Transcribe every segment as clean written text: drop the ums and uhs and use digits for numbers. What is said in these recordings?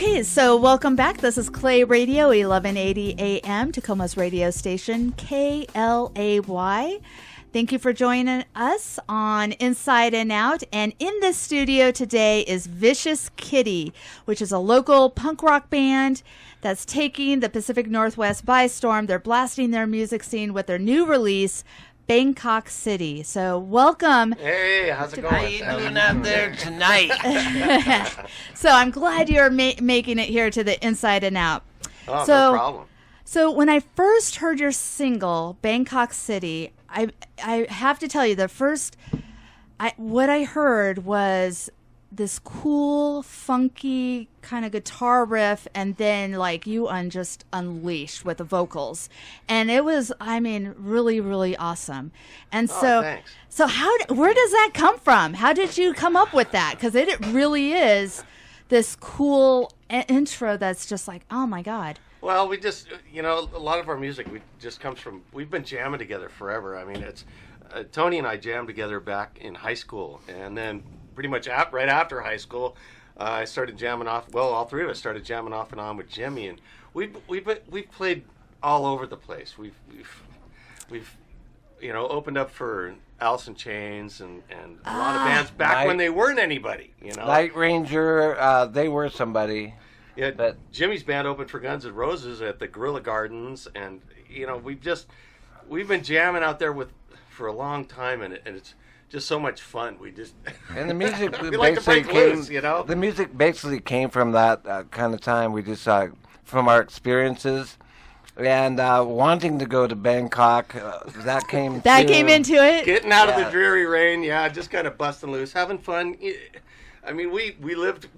Okay, so welcome back. This is KLAY Radio, 1180 AM, Tacoma's radio station, KLAY. Thank you for joining us on Inside and Out. And in the studio today is Vicious Kitty, which is a local punk rock band that's taking the Pacific Northwest by storm. They're blasting their music scene with their new release, Bangkok City. So welcome. Hey, how's it going? How you doing out there tonight? So I'm glad you're making it here to the Inside and Out. Oh, no problem. So when I first heard your single, Bangkok City, I have to tell you, what I heard was this cool, funky kind of guitar riff, and then like you just unleashed with the vocals, and it was, really, really awesome. And thanks. So where does that come from? How did you come up with that? Because it really is this cool intro that's just like, oh my God. Well, we just, a lot of our music just comes from, we've been jamming together forever. I mean, it's, Tony and I jammed together back in high school, and then pretty much right after high school, I started jamming off, all three of us started jamming off and on with Jimmy, and we've played all over the place. We've opened up for Alice in Chains and a lot of bands back when they weren't anybody, Night Ranger, they were somebody. Yeah, but Jimmy's band opened for Guns N' Roses at the Guerrilla Gardens, and we've been jamming out there for a long time, and it's just so much fun. And the music we like to break loose, The music basically came from that kind of time. We just from our experiences. And wanting to go to Bangkok, that came into it. Getting out of the dreary rain, just kind of busting loose, having fun. I mean, we lived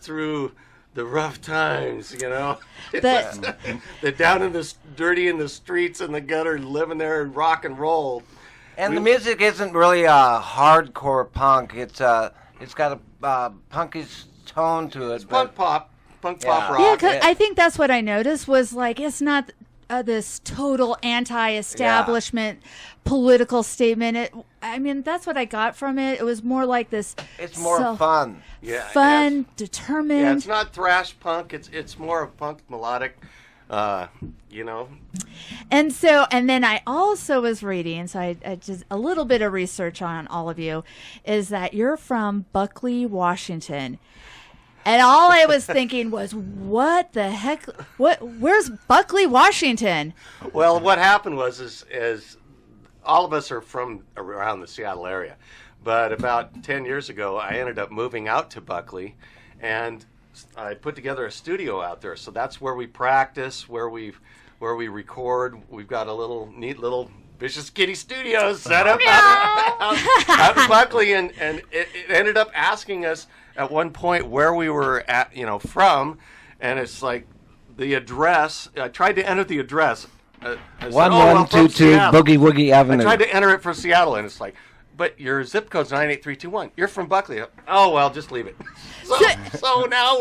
through the rough times, the down in the dirty in the streets and the gutter, living there and rock and roll. And the music isn't really hardcore punk. It's got a punkish tone to it. It's punk pop rock. Yeah, 'cause I think that's what I noticed was like it's not this total anti-establishment political statement. That's what I got from it. It was more like this. It's more fun. Yeah, fun, determined. Yeah, it's not thrash punk. It's more of punk melodic. And then I also was reading, so I just a little bit of research on all of you, is that you're from Buckley, Washington. And all I was thinking was, what the heck? Where's Buckley, Washington? Well, what happened is all of us are from around the Seattle area. But about 10 years ago, I ended up moving out to Buckley, and I put together a studio out there. So that's where we practice, where we record. We've got a neat little Vicious Kitty studio set up out in Buckley, and it ended up asking us at one point where we were from, and it's like the address. I tried to enter the address. 1122 Boogie Woogie Avenue. I tried to enter it for Seattle, and it's like, but your zip code's 98321. You're from Buckley. Oh well, just leave it. So now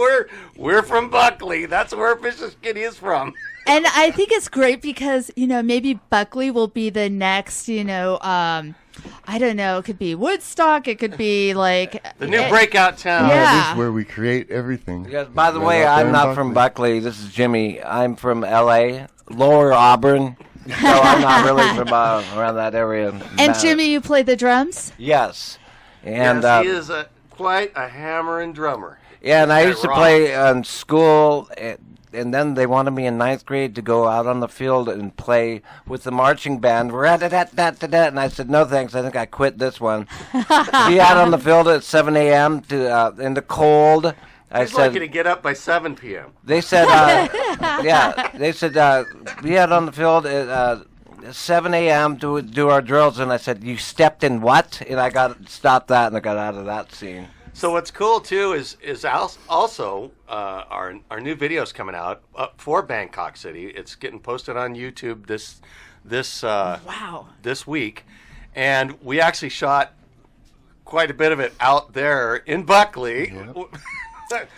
we're from Buckley. That's where Vicious Kitty is from. And I think it's great because maybe Buckley will be the next I don't know. It could be Woodstock. It could be like the new breakout town. Yeah. This is where we create everything. Yes, by the way, I'm not from Buckley. This is Jimmy. I'm from L.A., Lower Auburn. So I'm not really from around that area. And Jimmy, you play the drums? Yes. And yes, he is quite a hammering drummer. Yeah, and I used to play in school, and then they wanted me in 9th grade to go out on the field and play with the marching band. And I said, no thanks, I think I quit this one. Be out on the field at 7 a.m. in the cold. I said, lucky to get up by 7 p.m. They said, be out on the field at 7 a.m. to do our drills. And I said, you stepped in what? And I stopped that, and I got out of that scene. So what's cool too is also our new video's coming out for Bangkok City. It's getting posted on YouTube this week, and we actually shot quite a bit of it out there in Buckley. Yep.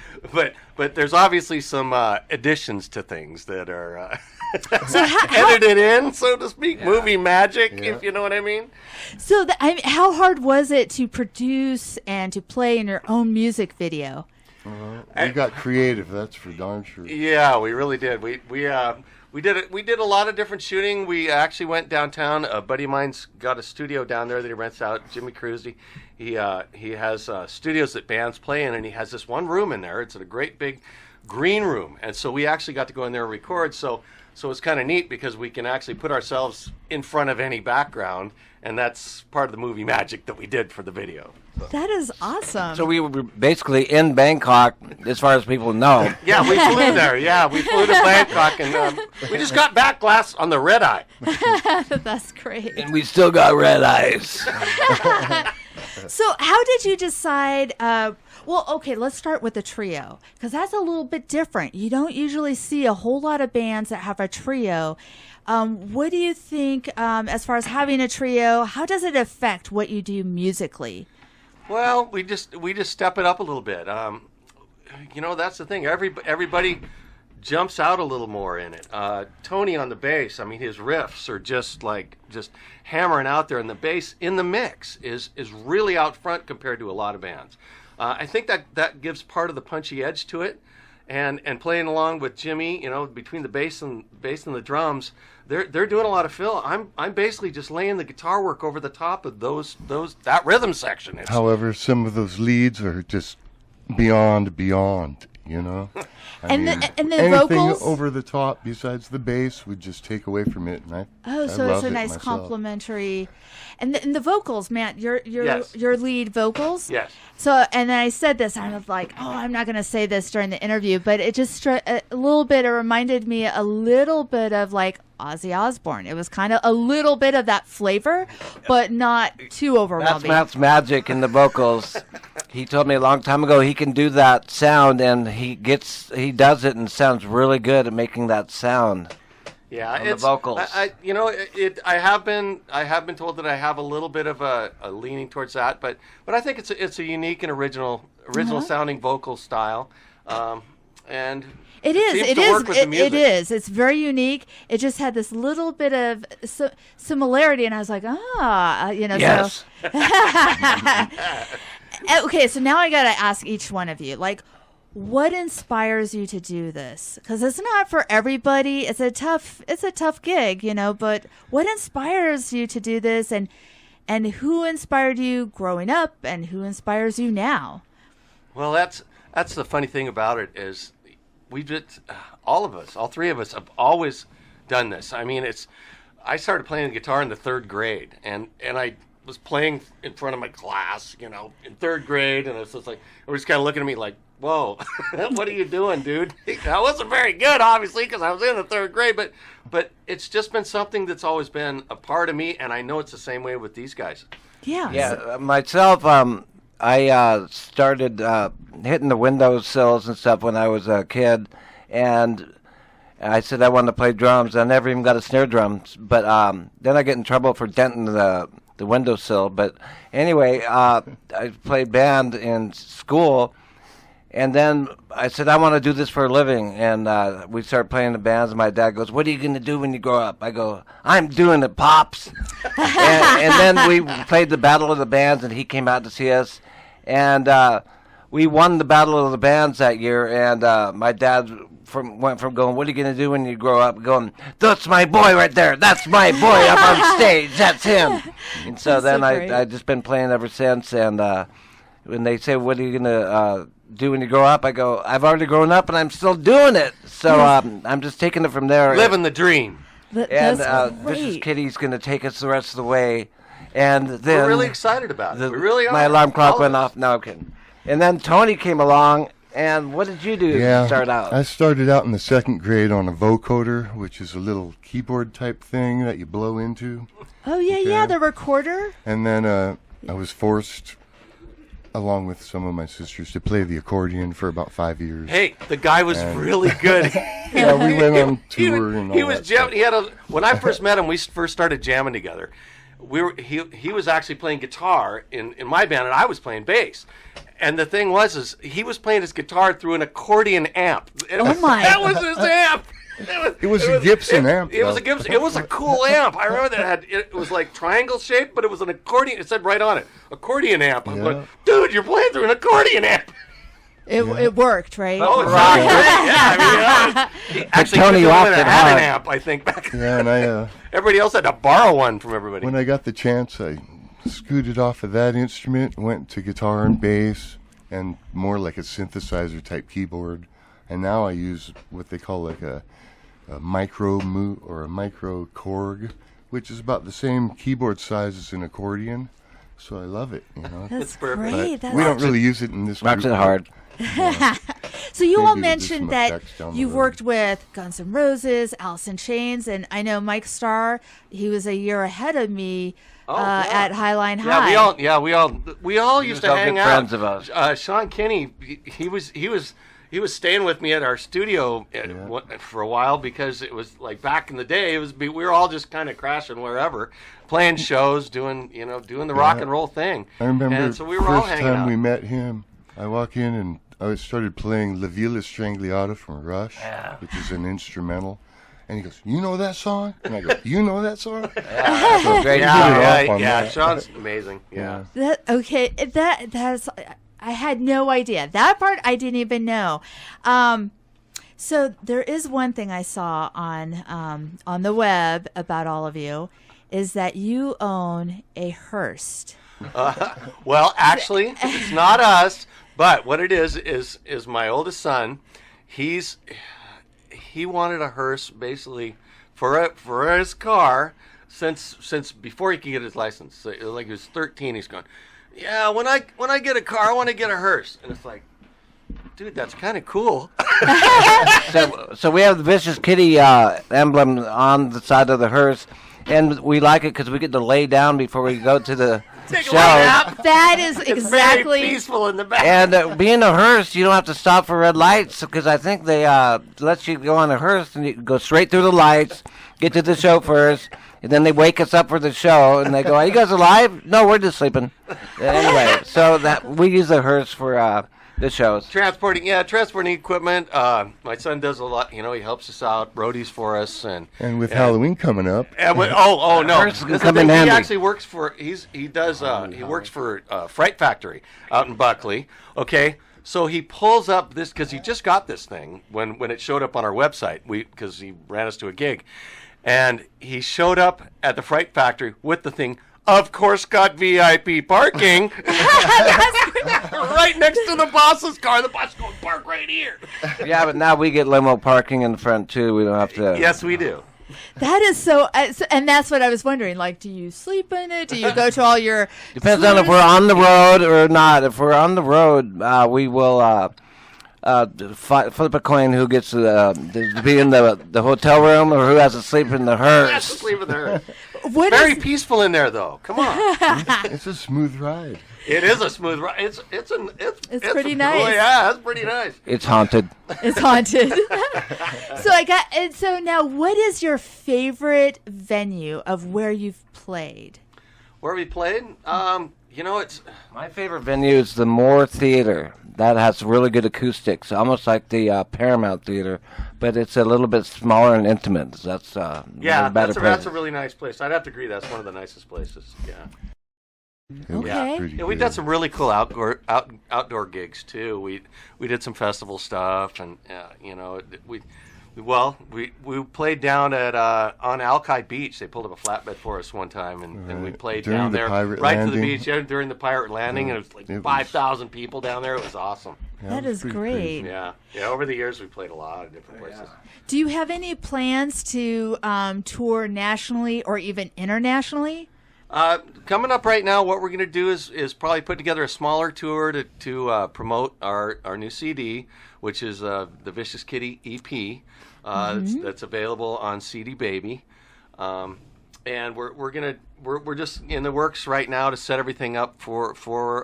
But there's obviously some additions to things that are edited in, so to speak, movie magic, if you know what I mean. So how hard was it to produce and to play in your own music video? We got creative, that's for darn sure. Yeah, we really did. We did it. We did a lot of different shooting. We actually went downtown. A buddy of mine's got a studio down there that he rents out. Jimmy Cruz. He has studios that bands play in, and he has this one room in there. It's a great big green room, and so we actually got to go in there and record. So it's kind of neat because we can actually put ourselves in front of any background, and that's part of the movie magic that we did for the video. That is awesome. So we were basically in Bangkok, as far as people know. Yeah, we flew there. Yeah, we flew to Bangkok, and we just got back on the red eye. That's great. And we still got red eyes. So how did you decide? Well, okay, let's start with the trio, because that's a little bit different. You don't usually see a whole lot of bands that have a trio. What do you think as far as having a trio? How does it affect what you do musically? Well, we just step it up a little bit. That's the thing. Everybody jumps out a little more in it. Tony on the bass, I mean, his riffs are just hammering out there, and the bass in the mix is really out front compared to a lot of bands. I think that gives part of the punchy edge to it, and playing along with Jimmy, between the bass and the drums, they're doing a lot of fill. I'm basically just laying the guitar work over the top of that rhythm section. However, some of those leads are just beyond. And the anything vocals over the top besides the bass would just take away from it. And I so it's love a it nice myself. complimentary. And the vocals, Matt, your Yes. your lead vocals. Yes. So, and then I said this, I was like, I'm not going to say this during the interview, but it just a little bit. It reminded me a little bit of like Ozzy Osbourne. It was kind of a little bit of that flavor, but not too overwhelming. That's Matt's magic in the vocals. He told me a long time ago he can do that sound, and he does it and sounds really good at making that sound. Yeah, on the vocals. I have been told that I have a little bit of a leaning towards that, but I think it's a unique and original sounding vocal style, and It is. seems It to is. work with the music. It is. It's very unique. It just had this little bit of similarity, and I was like, Yes. So. Okay, so now I got to ask each one of you, like, what inspires you to do this? Because it's not for everybody. It's a tough gig, but what inspires you to do this, and who inspired you growing up, and who inspires you now? Well, that's the funny thing about it is all three of us have always done this. I mean, I started playing the guitar in the third grade, and I was playing in front of my class, in third grade, and it's just like, everybody's kind of looking at me like, whoa, what are you doing, dude? I wasn't very good, obviously, because I was in the third grade, but it's just been something that's always been a part of me, and I know it's the same way with these guys. Yeah. Yeah, myself, I started hitting the windowsills and stuff when I was a kid, and I said I wanted to play drums. I never even got a snare drum, but then I get in trouble for denting the windowsill. But anyway, I played band in school, and then I said I want to do this for a living, and we started playing the bands, and my dad goes, "What are you going to do when you grow up?" I go, "I'm doing it, Pops." and then we played the Battle of the Bands, and he came out to see us, and we won the Battle of the Bands that year, and my dad went from going, "What are you going to do when you grow up?" going, "That's my boy right there. That's my boy up on stage. That's him." And so That's then so great. I just been playing ever since, and when they say, "What are you going to do when you grow up?" I go, "I've already grown up, and I'm still doing it." So I'm just taking it from there. Living the dream. And That's Vicious great. Kitty's going to take us the rest of the way. And then We're really excited about it. We really are. my alarm clock All went of us. off. No, I'm kidding. And then Tony came along, and what did you do to start out? I started out in the second grade on a vocoder, which is a little keyboard type thing that you blow into. Oh yeah, the recorder. And then I was forced, along with some of my sisters, to play the accordion for about 5 years. Hey, the guy was really good. Yeah, we went on tour and all He was that stuff. jamming. When I first met him, we first started jamming together. He was actually playing guitar in my band, and I was playing bass. And the thing was he was playing his guitar through an accordion amp. Oh my! That was his amp. It was a Gibson amp, It was though. a Gibson. It was a cool amp. I remember that it was like triangle shaped, but it was an accordion. It said right on it, accordion amp. I'm Yeah. going, dude, you're playing through an accordion amp. It worked, right? Oh, it sounded great. Yeah, I mean, actually, Tony Tony locked it had hard. an amp, I think, back. Yeah, and I Everybody else had to borrow one from everybody. when I got the chance, I scooted off of that instrument, went to guitar and bass, and more like a synthesizer type keyboard. And now I use what they call like a micro or a micro Korg, which is about the same keyboard size as an accordion. So I love it. That's It's perfect. great. But we don't really use it in this Rocks group. it hard. So you Maybe all we'll do mentioned some that effects down the you've road. worked with Guns N' Roses, Alice in Chains, and I know Mike Starr. He was a year ahead of me yeah. at Highline High. We all used to all hang good out. friends of ours. Sean Kinney, he was staying with me at our studio for a while because it was like back in the day. We were all just kind of crashing wherever, playing shows, doing the rock and roll thing. I remember and so we were all first hanging time out. we met him, I walk in and I started playing La Villa Strangliata from Rush, which is an instrumental. And he goes, "You know that song?" And I go, "You know that song?" Yeah, great. Yeah. Sean's amazing. Yeah. That's I had no idea. That part I didn't even know. So there is one thing I saw on the web about all of you is that you own a hearse. Well, actually, it's not us, but what it is my oldest son. He wanted a hearse basically for his car since before he could get his license. So, like he was 13, he's going, "Yeah, when I get a car, I want to get a hearse." And it's like, dude, that's kind of cool. So we have the Vicious Kitty emblem on the side of the hearse, and we like it because we get to lay down before we go to the Take a show. nap. That is It's exactly. very peaceful in the back. And being a hearse, you don't have to stop for red lights because I think they let you go on a hearse and you go straight through the lights, get to the show first, and then they wake us up for the show and they go, "Are you guys alive?" "No, we're just sleeping." Anyway, so that we use the hearse for the shows. Transporting equipment. My son does a lot. He helps us out, roadies for us, and And with Halloween coming up, no, Hearse can This is come the in thing. He handy. actually works for he works for Fright Factory out in Buckley. Okay, so he pulls up this because he just got this thing when it showed up on our website. Because he ran us to a gig, and he showed up at the Fright Factory with the thing. Of course, got VIP parking right next to the boss's car. The boss is going, "Park right here." Yeah, but now we get limo parking in the front too. We don't have to. Yes, we do. That is so, and that's what I was wondering. Like, do you sleep in it? Do you go to all your? Depends on if we're on the road or not. If we're on the road, we will flip a coin who gets to be in the hotel room or who has to sleep in the That's hearse. just leave it there. What Very is- peaceful in there, though. Come on. it's a smooth ride. It is a smooth ride. It's pretty nice. Oh, yeah, it's pretty nice. It's haunted. It's haunted. So now, what is your favorite venue of where you've played? Where we played? It's My favorite venue is the Moore Theater. That has really good acoustics, almost like the Paramount Theater, but it's a little bit smaller and intimate. That's a better that's a really nice place. I'd have to agree. That's one of the nicest places. Yeah. It was Okay. pretty Yeah, we've good. done some really cool outdoor gigs too. We did some festival stuff, and we played down at on Alki Beach. They pulled up a flatbed for us one time, and we played During down the there pirate right to the landing? beach. Yeah, during the pirate landing, and it was like It was- 5,000 people down there. It was awesome. Yeah, That it was is pretty great. crazy. Yeah. Over the years, we played a lot of different places. Do you have any plans to tour nationally or even internationally? Coming up right now, what we're going to do is probably put together a smaller tour to promote our new CD, which is the Vicious Kitty EP. That's available on CD Baby, and we're just in the works right now to set everything up for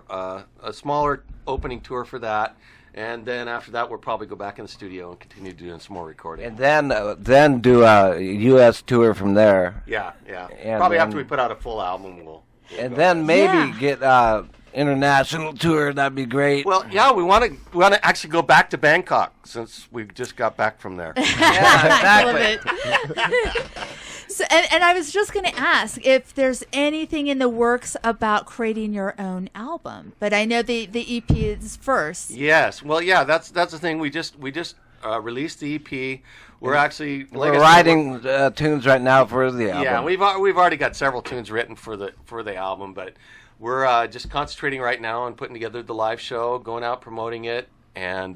a smaller opening tour for that. And then after that, we'll probably go back in the studio and continue doing some more recording. And then do a U.S. tour from there. Yeah. And Probably then- after we put out a full album, we'll And go. then maybe Yeah. get international tour. That'd be great. Well, yeah, we want to actually go back to Bangkok since we just got back from there. Yeah, I love exactly. it. So, and I was just going to ask if there's anything in the works about creating your own album, but I know the EP is first. Yes. Well, yeah, that's the thing. We just released the EP. We're actually we're writing tunes right now for the album. Yeah, we've already got several tunes written for the album, but we're just concentrating right now on putting together the live show, going out promoting it, and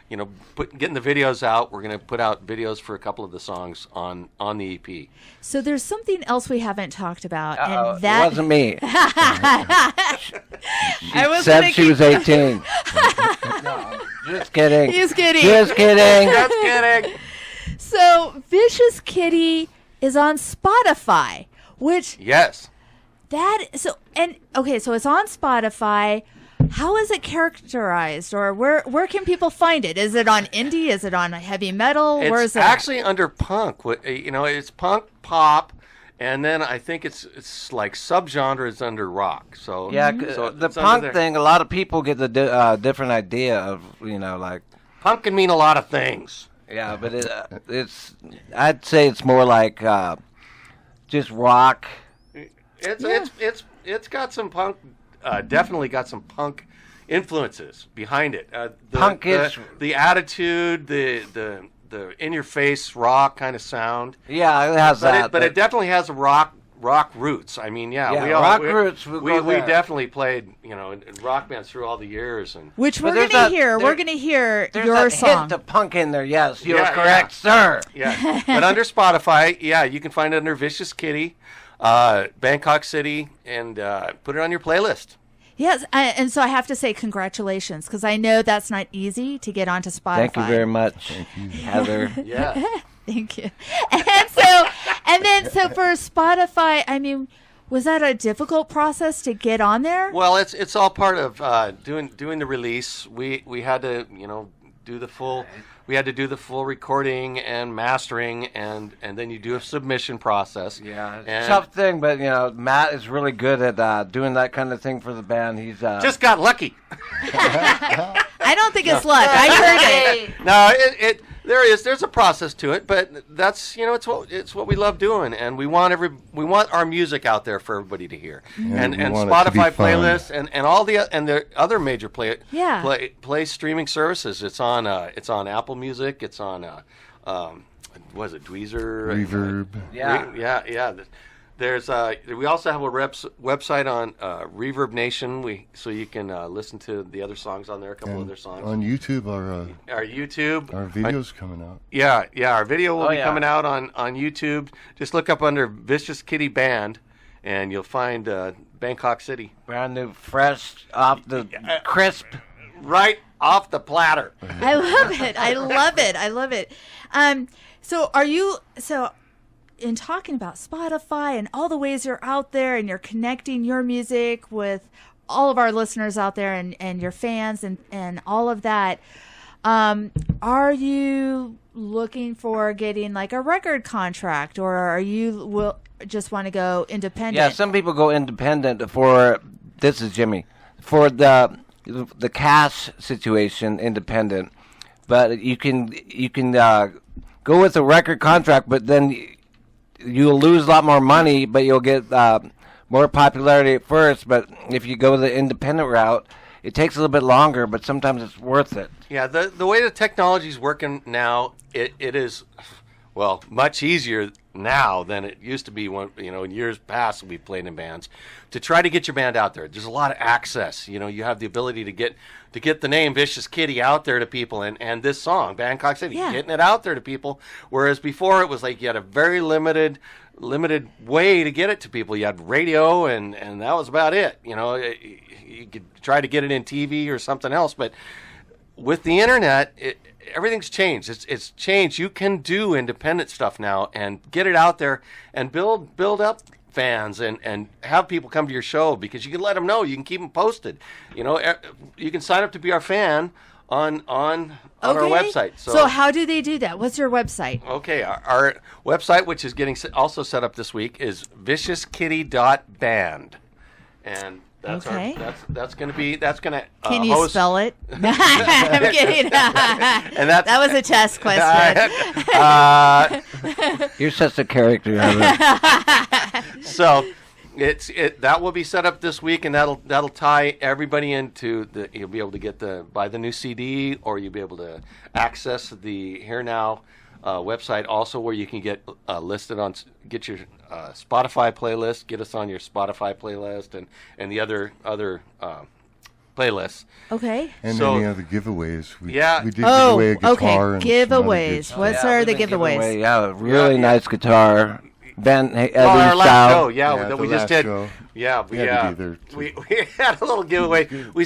getting the videos out. We're going to put out videos for a couple of the songs on the EP. So there's something else we haven't talked about, Uh-oh, and that it wasn't me. I said she was 18. No, just kidding. He's kidding. Just kidding. Just kidding. So Vicious Kitty is on Spotify, which Yes. so it's on Spotify. How is it characterized, or where can people find it? Is it on indie? Is it on heavy metal? Where is It's it actually under punk. It's punk pop, and then I think it's like subgenres under rock. So Yeah, so the it's under punk there. thing, a lot of people get the different idea of, like... Punk can mean a lot of things. Yeah, but I'd say it's more like just rock. It's got some punk. Definitely got some punk influences behind it. The attitude, the in your face rock kind of sound. Yeah, it has that. But it definitely has a rock roots. I mean, rock roots. We definitely played, in rock bands through all the years, and Which we're going to hear. We're going to hear there's your that song. hint of punk in there. Yes, you're Yeah, correct, sir. yeah. But under Spotify, you can find it under Vicious Kitty, Bangkok City, and put it on your playlist. Yes, and so I have to say congratulations, because I know that's not easy to get onto Spotify. Thank you very much, Heather. Yeah. Thank you. And so for Spotify, I mean, was that a difficult process to get on there? Well, it's all part of doing the release. We had to do the full. We had to do the full recording and mastering, and then you do a submission process. Yeah, it's a And tough thing, but Matt is really good at doing that kind of thing for the band. He's just got lucky. I don't think it's luck. I heard it. No, there's a process to it, but that's it's what we love doing, and we want our music out there for everybody to hear. Yeah, and we want it to be Spotify fun. playlists and all the other major play streaming services. It's on Apple Music. It's on was it Dweezer? Reverb. Yeah. There's we also have a website on Reverb Nation. So you can listen to the other songs on there. A couple other songs On YouTube, our YouTube. our video's coming out. Yeah. Our video will be yeah. coming out on YouTube. Just look up under Vicious Kitty Band, and you'll find Bangkok City. brand new, fresh, off the crisp. Right off the platter. I love it. So are you in talking about Spotify and all the ways you're out there and you're connecting your music with all of our listeners out there and your fans and all of that, are you looking for getting like a record contract, or are you just want to go independent? Yeah, some people go independent for, this is Jimmy, for the cash situation, independent. But you can go with a record contract, but then you'll lose a lot more money, but you'll get more popularity at first. But if you go the independent route, it takes a little bit longer, but sometimes it's worth it. Yeah, the way the technology's working now, it is, well, much easier now than it used to be when, in years past we played in bands, to try to get your band out there. There's a lot of access. You have the ability to get the name Vicious Kitty out there to people, and this song, Bangkok City, getting it out there to people. Whereas before it was like you had a very limited way to get it to people. You had radio, and that was about it. You could try to get it in TV or something else, but with the internet, everything's changed. It's changed. You can do independent stuff now and get it out there and build up fans and have people come to your show, because you can let them know. You can keep them posted. You can sign up to be our fan on our website. So how do they do that? What's your website? Okay, our website, which is getting also set up this week, is viciouskitty.band, and that's that's going to Can you host. spell it? I'm kidding. And That was a test question. You're such a character. So that will be set up this week, and that'll tie everybody into you'll be able to buy the new CD, or you'll be able to access the Here Now website also, where you can get your Spotify playlist, get us on your Spotify playlist, and the other playlists. Okay. And So- any other giveaways. We Yeah. did give away a guitar. Okay. And some other Giveaways. good What stuff. are the we've been giving giveaways? away, really nice guitar. Ben Well, our Evans last style. show, Yeah, that we the just last did. show. Yeah, We had to be there, too. we had a little giveaway. We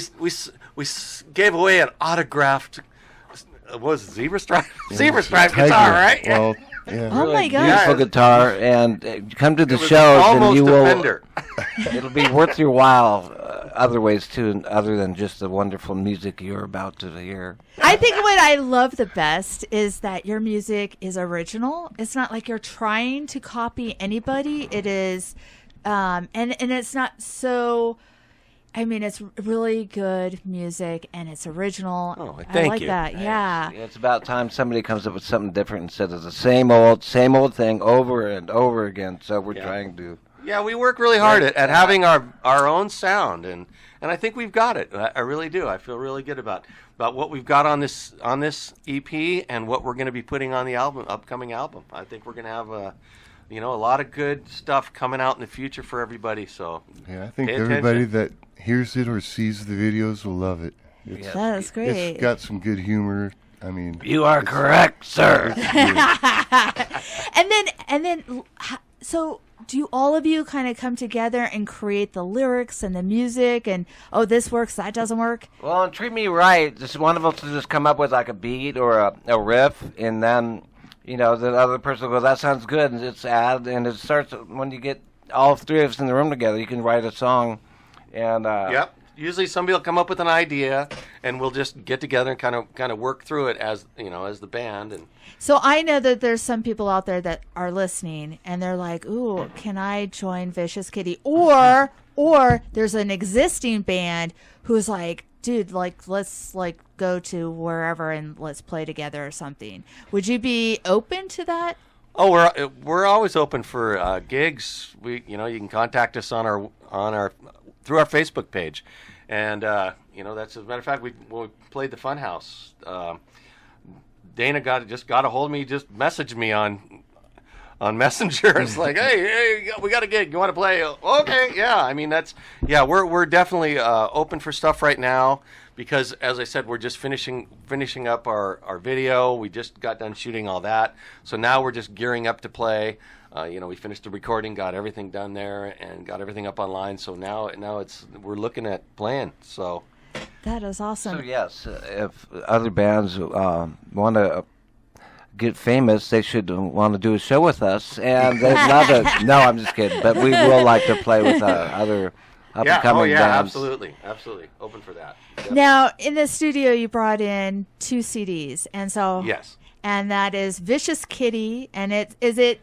gave away an autographed. What was it, zebra stripe? Zebra stripe Tiger. guitar, right? Well, yeah. Oh my gosh. Beautiful Yeah. guitar, and come to the It was shows, and almost you a will. Fender. It'll be worth your while. Other ways too, other than just the wonderful music you're about to hear. I think what I love the best is that your music is original. It's not like you're trying to copy anybody. It is, and it's not so. I mean, it's really good music, and it's original. Oh, I thank like you. that. Yeah. It's about time somebody comes up with something different instead of the same old thing over and over again. So we're trying to. Yeah, we work really hard at having our own sound, and I think we've got it. I really do. I feel really good about what we've got on this EP and what we're going to be putting on the upcoming album. I think we're going to have a lot of good stuff coming out in the future for everybody. So Yeah, I think pay everybody attention. that hears it or sees the videos will love it. It's, That is great. it's got some good humor. I mean, You are correct, sir. And then, so do all of you kind of come together and create the lyrics and the music and, oh, this works, that doesn't work? Well, and treat me right. Just one of us will just come up with like a beat or a riff, and then the other person will go, "That sounds good," and it's add, and it starts when you get all three of us in the room together. You can write a song, and Yep. Usually somebody will come up with an idea, and we'll just get together and kind of work through it as the band. And So I know that there's some people out there that are listening and they're like, "Ooh, can I join Vicious Kitty?" Or there's an existing band who's like, "Dude, let's go to wherever and let's play together or something." Would you be open to that? oh, we're always open for gigs. You can contact us on our through our Facebook page, and that's, as a matter of fact, when we played the Funhouse. Dana just got a hold of me, just messaged me on Messenger. It's like, hey, we got a gig. You want to play? Okay, yeah. I mean, we're definitely open for stuff right now because, as I said, we're just finishing up our video. We just got done shooting all that, so now we're just gearing up to play. We finished the recording, got everything done there, and got everything up online. So now we're looking at playing. So. That is awesome. So yes, if other bands want to get famous, they should want to do a show with us, and they'd love it. No, I'm just kidding, but we will like to play with other up-and-coming bands. Absolutely, open for that. Definitely. Now, in the studio, you brought in 2 CDs, and so Yes. and that is Vicious Kitty, and is it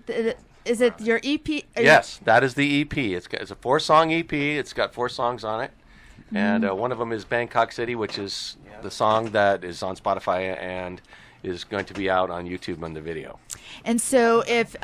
your EP? Yes, that is the EP. It's a 4-song EP. It's got 4 songs on it, and one of them is Bangkok City, which is the song that is on Spotify and is going to be out on YouTube on the video. And so, if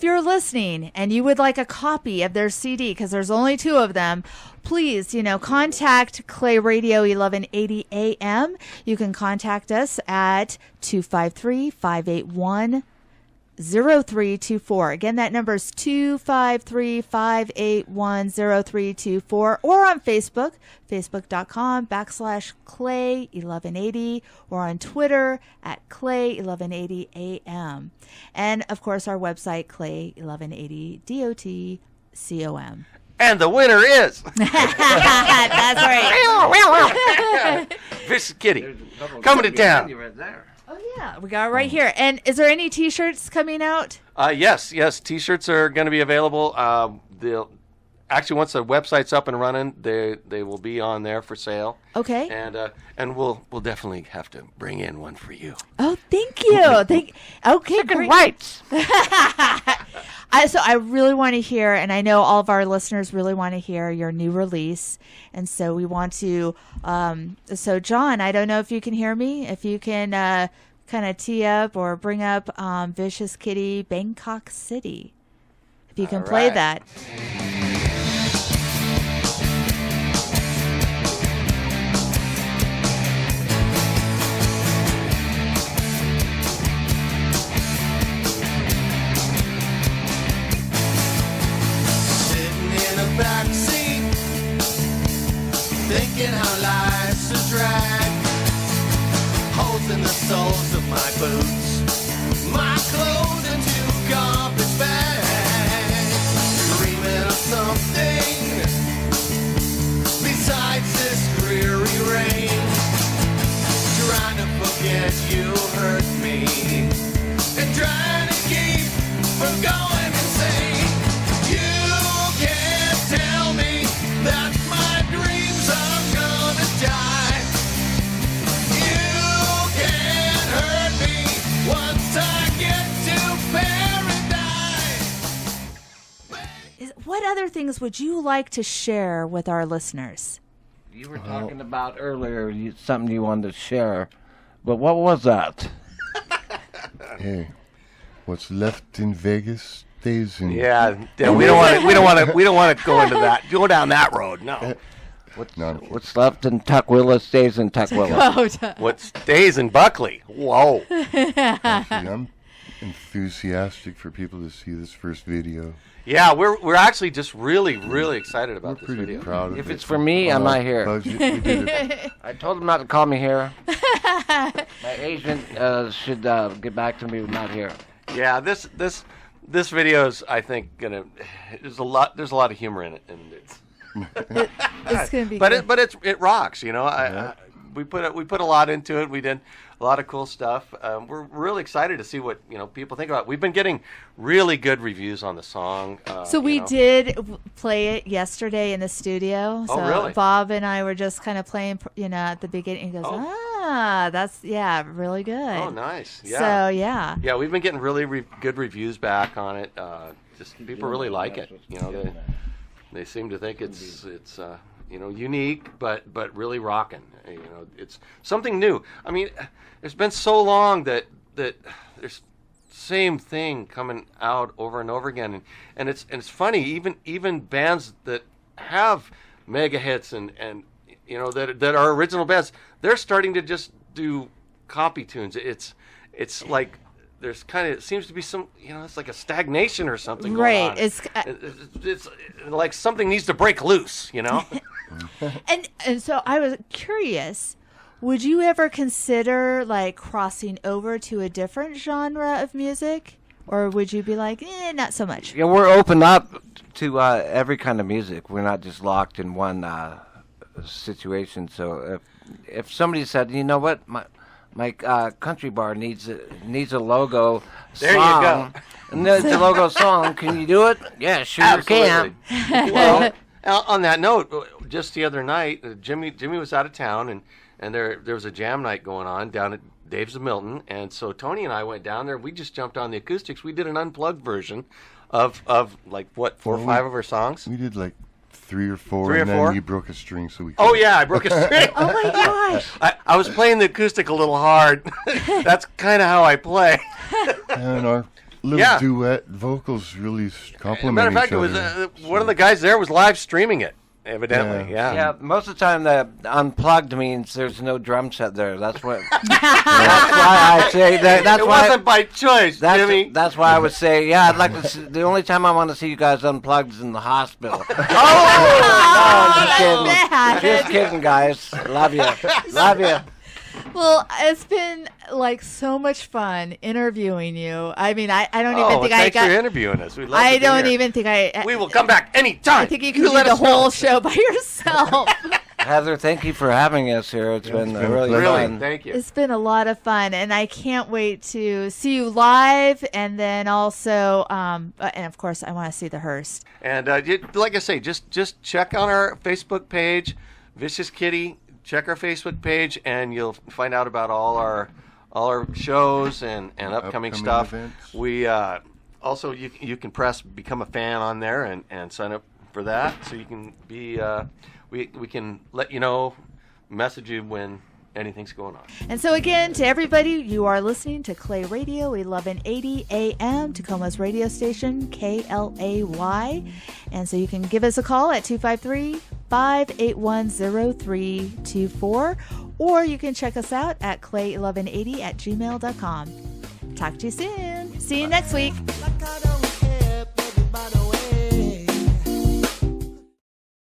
you're listening and you would like a copy of their CD, because there's only 2 of them, please, contact KLAY Radio 1180 AM. You can contact us at 253-581-0324. Again, that number is 253-581-0324, or on Facebook, facebook.com/KLAY1180, or on Twitter at KLAY1180 AM. And of course, our website, KLAY1180.com. And the winner is That's right. Vicious Kitty, coming to town. Oh yeah, we got it right here. And is there any T-shirts coming out? Yes. T-shirts are going to be available. They'll actually, once the website's up and running, they will be on there for sale. Okay. And we'll definitely have to bring in one for you. Oh, thank you. Okay, great. Rights. So I really want to hear, and I know all of our listeners really want to hear your new release. And so we want to, so John, I don't know if you can hear me. If you can kind of tee up or bring up Vicious Kitty, Bangkok City. If you can play that. Backseat, thinking how life's a drag, holes in the soles of my boots, my clothes into garbage bags, dreaming of something besides this dreary rain, trying to forget you hurt me, and trying to keep from going insane. Tell me that my dreams are gonna die. You can't hurt me once I get to paradise. What other things would you like to share with our listeners? You were talking about earlier something you wanted to share, but what was that? Hey, what's left in Vegas stays in. Yeah, we don't want to go into that. Go down that road. No. What's left in Tukwila stays in Tukwila. What stays in Buckley? Whoa. Actually, I'm enthusiastic for people to see this first video. Yeah, we're actually just really excited about this Pretty video. proud of If it. it's for me, I'm not here. Budget, we did it. I told him not to call me here. My agent should get back to me. Not here. Yeah, this video is, I think, gonna. There's a lot of humor in it, and It's gonna be. but it rocks. You know, we put a lot into it. We did a lot of cool stuff. We're really excited to see what people think about it. We've been getting really good reviews on the song. So we did play it yesterday in the studio. Oh, So really? Bob and I were just kind of playing, at the beginning. He goes, that's really good. Oh, nice. Yeah. So yeah. Yeah, we've been getting really good reviews back on it. Just people really like it. They seem to think it's unique, but really rocking. It's something new. I mean, it's been so long that there's same thing coming out over and over again, and it's funny. Even bands that have mega hits and that are original bands, they're starting to just do copy tunes. It's like there's it seems to be some it's like a stagnation or something going on. It's like something needs to break loose. And so I was curious, would you ever consider like crossing over to a different genre of music, or would you be like, not so much? Yeah, we're open up to every kind of music. We're not just locked in one situation. So if somebody said, you know what, my country bar needs a logo there song. There you go. And there's the logo song. Can you do it? Yeah, sure. Absolutely. Can. Well, on that note, just the other night, Jimmy was out of town, and there was a jam night going on down at Dave's of Milton, and so Tony and I went down there. We just jumped on the acoustics. We did an unplugged version of like what 4 or 5 of our songs. We did like 3 or 4, 3 or and 4? then you broke a string, so we. Oh yeah, I broke a string. Oh my gosh! I was playing the acoustic a little hard. That's kind of how I play. And our little duet vocals really complement Matter of fact, each it was other. one of the guys there was live streaming it. Evidently, Yeah, most of the time the unplugged means there's no drum set there. That's what. That's why I say that. That's it why. wasn't by choice, Jimmy. That's why I would say, I'd like to. See, the only time I want to see you guys unplugged is in the hospital. Bad. Just kidding, guys. Love you. Love you. Well, it's been like so much fun interviewing you. I mean, I don't even think thanks for interviewing us. We'd love to I be don't here. even think I. We will come back anytime. I think you can do the whole show by yourself. Heather, thank you for having us here. It's been really fun. Thank you. It's been a lot of fun, and I can't wait to see you live, and then also, and of course, I want to see the hearse. And like I say, just check on our Facebook page, Vicious Kitty. Check our Facebook page, and you'll find out about all our shows and upcoming stuff. Events. We also you can press become a fan on there and sign up for that, so you can be we can let you know, message you when anything's going on. And so again, to everybody, you are listening to KLAY Radio, 1180 AM, Tacoma's radio station, KLAY. And so you can give us a call at 253-581-0324, or you can check us out at clay1180@gmail.com. Talk to you soon. See you next week.